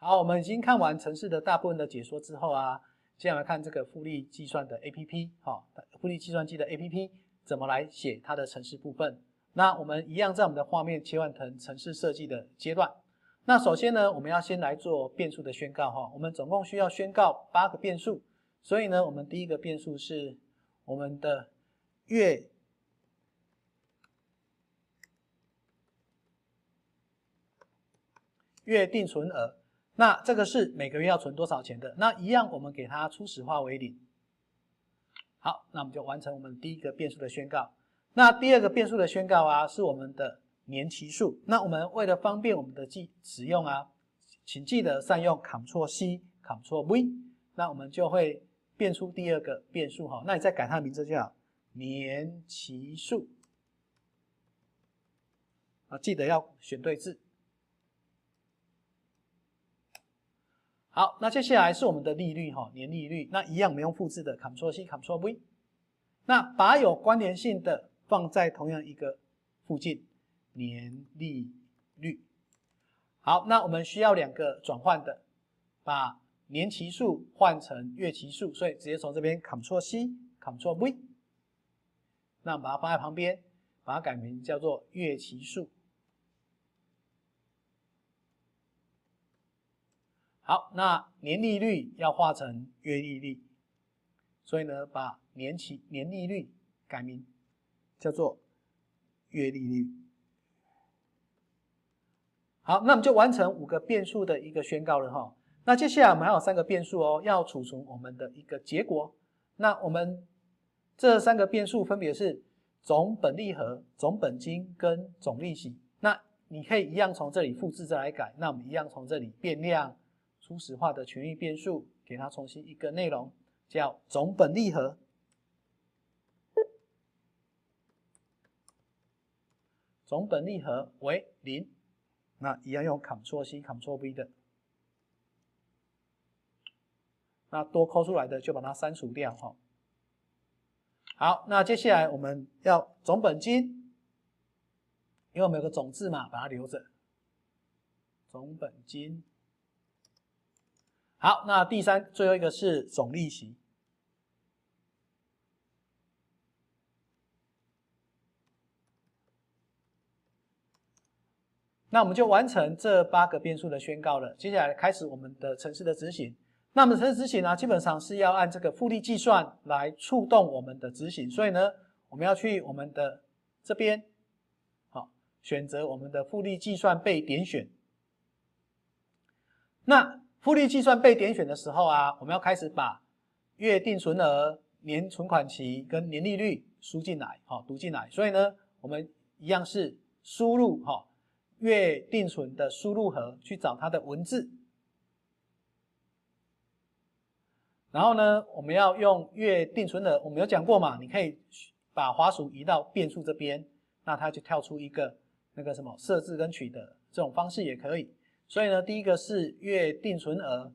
好，我们已经看完程式的大部分的解说之后啊，接下来看这个复利计算的 APP， 复利计算机的 APP 怎么来写它的程式部分。那我们一样在我们的画面切换成程式设计的阶段。那首先呢，我们要先来做变数的宣告哈。我们总共需要宣告8个变数，所以呢，我们第一个变数是我们的月定存额。那这个是每个月要存多少钱的？那一样，我们给它初始化为0。好，那我们就完成我们第一个变数的宣告。那第二个变数的宣告啊，是我们的年期数。那我们为了方便我们的使用啊，请记得善用 Ctrl+C、Ctrl+V， 那我们就会变出第二个变数哈。那你再改它的名字就好，年期数。记得要选对字。好，那接下来是我们的利率哈，年利率。那一样我们用复制的 Ctrl+C、Ctrl+V。那把有关联性的放在同样一个附近，年利率。好，那我们需要2个转换的，把年期数换成月期数，所以直接从这边 Ctrl+C、Ctrl+V。那我们把它放在旁边，把它改名叫做月期数。好，那年利率要化成月利率，所以呢，把年利率改名叫做月利率。好，那我们就完成5个变数的一个宣告了哈。那接下来我们还有3个变数哦，要储存我们的一个结果。那我们这3个变数分别是总本利和、总本金跟总利息。那你可以一样从这里复制再来改。那我们一样从这里变量初始化的权益变数，给它重新一个内容，叫总本利和。总本利和为0，那一样用 Ctrl+C、Ctrl+V 的。那多抠出来的就把它删除掉哈。好，那接下来我们要总本金，因为我们有个总字嘛，把它留着。总本金。好，那最后一个是总利息。那我们就完成这8个变数的宣告了。接下来开始我们的程式的执行。那我们程式执行呢，基本上是要按这个复利计算来触动我们的执行。所以呢，我们要去我们的这边，好，选择我们的复利计算被点选。那复利计算被点选的时候啊，我们要开始把月定存额、年存款期跟年利率输进来，读进来。所以呢，我们一样是输入月定存的输入盒去找它的文字，然后呢，我们要用月定存额，我们有讲过嘛，你可以把滑鼠移到变数这边，那它就跳出一个那个什么设置跟取得这种方式也可以。所以呢，第一个是月定存额，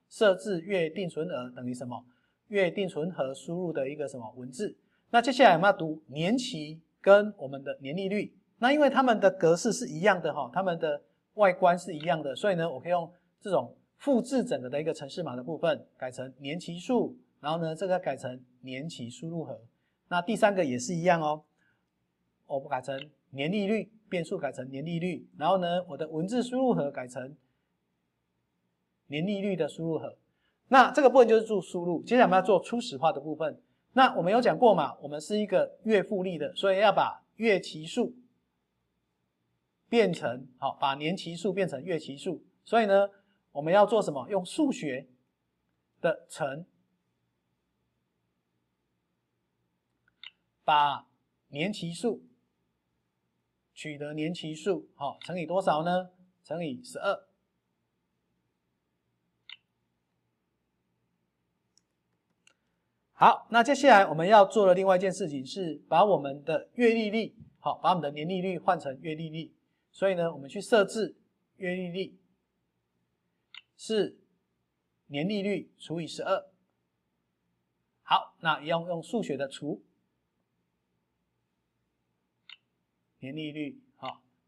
设置月定存额等于什么？月定存盒输入的一个什么文字？那接下来我们要读年期跟我们的年利率。那因为它们的格式是一样的哈，它们的外观是一样的，所以呢，我可以用这种复制整个的一个程式码的部分，改成年期数，然后呢，这个改成年期输入盒。那第3个也是一样哦，我改成年利率，变数改成年利率，然后呢，我的文字输入盒改成年利率的输入盒。那这个部分就是做输入，接下来我们要做初始化的部分。那我们有讲过嘛，我们是一个月复利的，所以要把月期数变成把年期数变成月期数，所以呢，我们要做什么？用数学的乘，把年期数取得年期数，乘以多少呢？乘以12。好，那接下来我们要做的另外一件事情是把我们的月利率，把我们的年利率换成月利率。所以呢，我们去设置月利率是年利率除以12。好，那一样用数学的除，年利率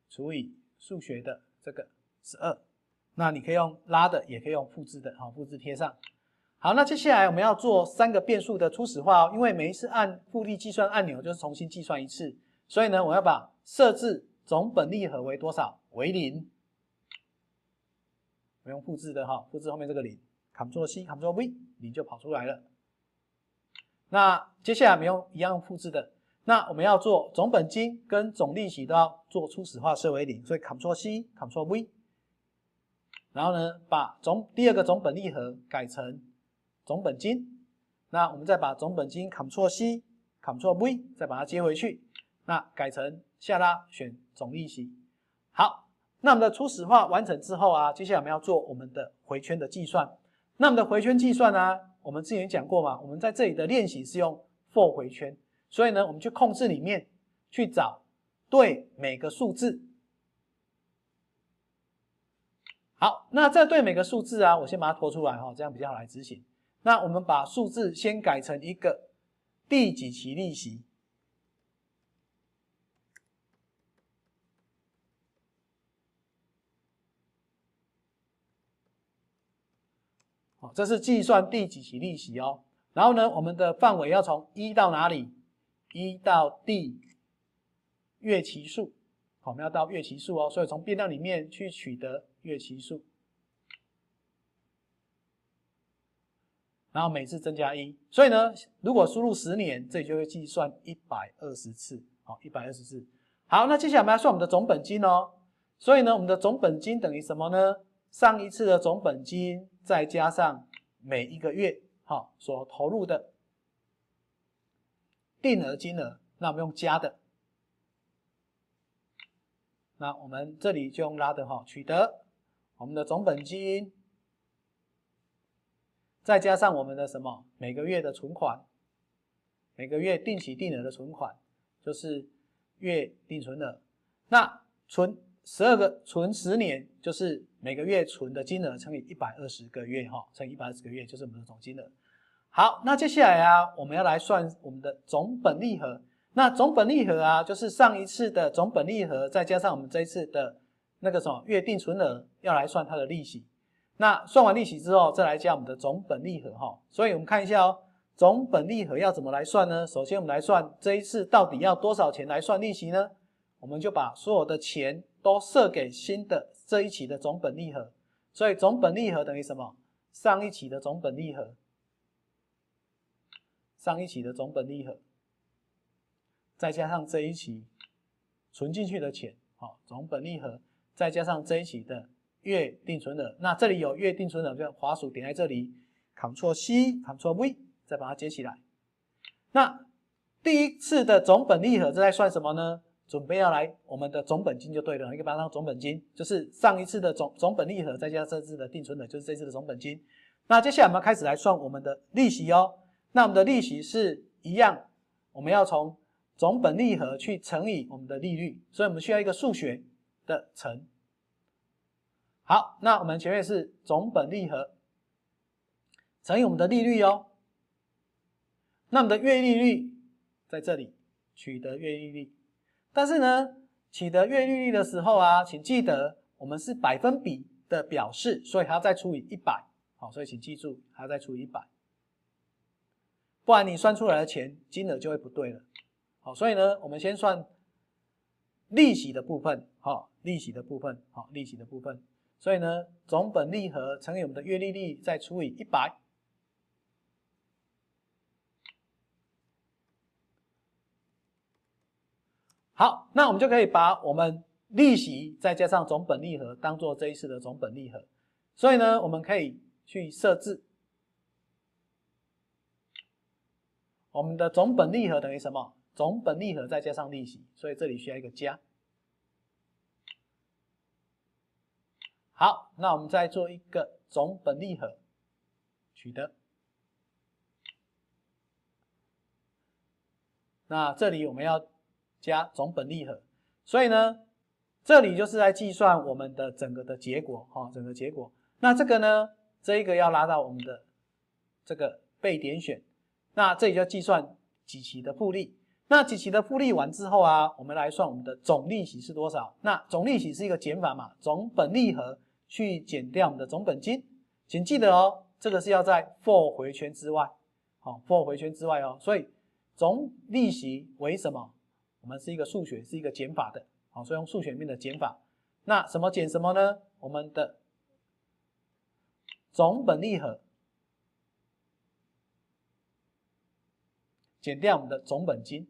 除以数学的这个12。那你可以用拉的，也可以用复制的，好，复制贴上。好，那接下来我们要做3个变数的初始化哦，因为每一次按复利计算按钮就是重新计算一次，所以呢，我要把设置总本利和为多少？为0。我用复制的哈，复制后面这个0 ，Ctrl C Ctrl V， 0就跑出来了。那接下来我们一样用复制的，那我们要做总本金跟总利息都要做初始化设为0，所以 Ctrl C Ctrl V， 然后呢，把第2个总本利和改成总本金，那我们再把总本金 Ctrl C Ctrl V 再把它接回去，那改成下拉选总利息。好，那我们的初始化完成之后啊，接下来我们要做我们的回圈的计算。那我们的回圈计算呢，我们之前讲过嘛，我们在这里的练习是用 for 回圈，所以呢，我们去控制里面去找对每个数字。好，那这对每个数字啊，我先把它拖出来哈，这样比较好来执行。那我们把数字先改成一个第几期利息。好，这是计算第几期利息哦。然后呢，我们的范围要从1到哪里？1到第月期数。好，我们要到月期数哦，所以从变量里面去取得月期数。然后每次增加1，所以呢，如果输入10年，这里就会计算120次，好，120次。好，那接下来我们要算我们的总本金哦。所以呢，我们的总本金等于什么呢？上一次的总本金再加上每一个月，好，所投入的定额金额，那我们用加的。那我们这里就用拉的哈，取得我们的总本金。再加上我们的什么？每个月的存款，每个月定期定额的存款，就是月定存额。那存10年，就是每个月存的金额乘以120个月哈，乘以120个月就是我们的总金额。好，那接下来啊，我们要来算我们的总本利和。那总本利和啊，就是上一次的总本利和，再加上我们这一次的那个什么月定存额，要来算它的利息。那算完利息之后，再来加我们的总本利和哈。所以我们看一下哦，总本利和要怎么来算呢？首先我们来算这一次到底要多少钱来算利息呢？我们就把所有的钱都设给新的这一期的总本利和。所以总本利和等于什么？上一期的总本利和，上一期的总本利和，再加上这一期存进去的钱，好，总本利和，再加上这一期的月定存额，那这里有月定存额，就滑鼠点在这里 ，Ctrl C Ctrl V， 再把它接起来。那第一次的总本利和这在算什么呢？准备要来我们的总本金就对了，你可以把它当总本金，就是上一次的总本利和再加上这次的定存额，就是这次的总本金。那接下来我们要开始来算我们的利息哦。那我们的利息是一样，我们要从总本利和去乘以我们的利率，所以我们需要一个数学的乘。好，那我们前面是总本利和乘以我们的利率哦。那我们的月利率在这里取得月利率，但是呢，取得月利率的时候啊，请记得我们是百分比的表示，所以还要再除以100。好，所以请记住还要再除以100，不然你算出来的钱金额就会不对了。好，所以呢，我们先算利息的部分，好，利息的部分，好，利息的部分。所以呢，总本利和乘以我们的月利率再除以100。好，那我们就可以把我们利息再加上总本利和当做这一次的总本利和。所以呢，我们可以去设置我们的总本利和等于什么？总本利和再加上利息，所以这里需要一个加。好，那我们再做一个总本利和取得。那这里我们要加总本利和，所以呢，这里就是在计算我们的整个的结果，整个结果。那这个呢，这一个要拉到我们的这个被点选，那这里就计算几期的复利。那几期的复利完之后啊，我们来算我们的总利息是多少？那总利息是一个减法嘛，总本利和去减掉我们的总本金。请记得哦，这个是要在 for 回圈之外，好 ，for 回圈之外哦。所以总利息为什么？我们是一个数学，是一个减法的，好，所以用数学面的减法。那什么减什么呢？我们的总本利和减掉我们的总本金，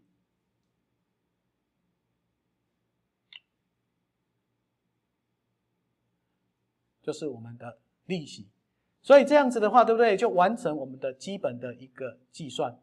就是我们的利息。所以这样子的话，对不对？就完成我们的基本的一个计算。